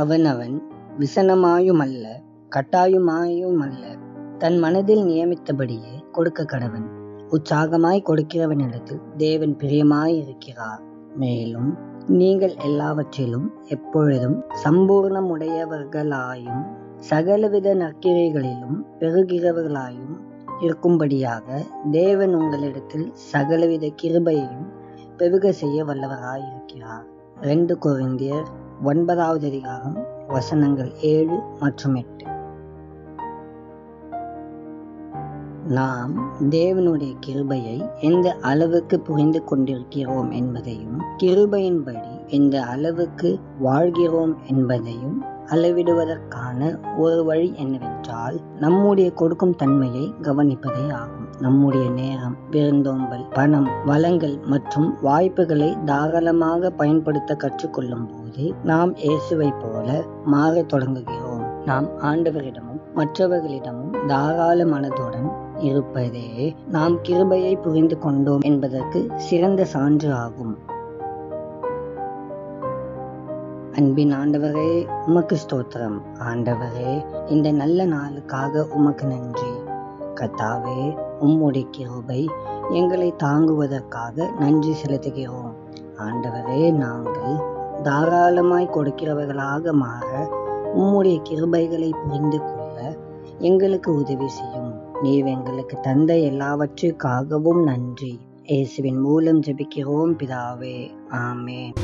அவனவன் விசனமாயுமல்ல கட்டாயுமாயுமல்ல தன் மனதில் நியமித்தபடியே கொடுக்க கடவன். உற்சாகமாய் கொடுக்கிறவனிடத்தில் தேவன் பிரியமாயிருக்கிறார். மேலும் நீங்கள் எல்லாவற்றிலும் எப்பொழுதும் சம்பூர்ணமுடையவர்களாயும் சகலவித நற்கிரைகளிலும் பெருகிறவர்களாயும் இருக்கும்படியாக தேவன் உங்களிடத்தில் சகலவித கிருபையையும் பெருக செய்ய வல்லவராயிருக்கிறார். 2 கொரிந்தியர் 9வது அதிகாரம் வசனங்கள் 7 மற்றும் 8. நாம் தேவனுடைய கிருபையை எந்த அளவுக்கு புரிந்து கொண்டிருக்கிறோம் என்பதையும் கிருபையின்படி எந்த அளவுக்கு வாழ்கிறோம் என்பதையும் அளவிடுவதற்கான ஒரு வழி என்னவென்றால் நம்முடைய கொடுக்கும் தன்மையை கவனிப்பதே ஆகும். நம்முடைய நேரம், விருந்தோம்பல், பணம், வளங்கள் மற்றும் வாய்ப்புகளை தாராளமாக பயன்படுத்த கற்றுக்கொள்ளும் போது நாம் இயேசுவை போல மாறத் தொடங்குகிறோம். நாம் ஆண்டவரிடமும் மற்றவர்களிடமும் தாராள மனதுடன் இருப்பதே நாம் கிருபையை புரிந்து கொண்டோம் என்பதற்கு சிறந்த சான்று ஆகும். அன்பின் ஆண்டவரே, உமக்கு ஸ்தோத்திரம். ஆண்டவரே, இந்த நல்ல நாளுக்காக உமக்கு நன்றி. கர்த்தாவே, உம்முடைய கிருபை எங்களை தாங்குவதற்காக நன்றி செலுத்துகிறோம். ஆண்டவரே, நாங்கள் தாராளமாய் கொடுக்கிறவர்களாக மாற உம்முடைய கிருபைகளை புரிந்து கொள்ள எங்களுக்கு உதவி செய்யும். நீர் எங்களுக்கு தந்த எல்லாவற்றுக்காகவும் நன்றி. இயேசுவின் மூலம் ஜெபிக்கிறோம் பிதாவே. ஆமென்.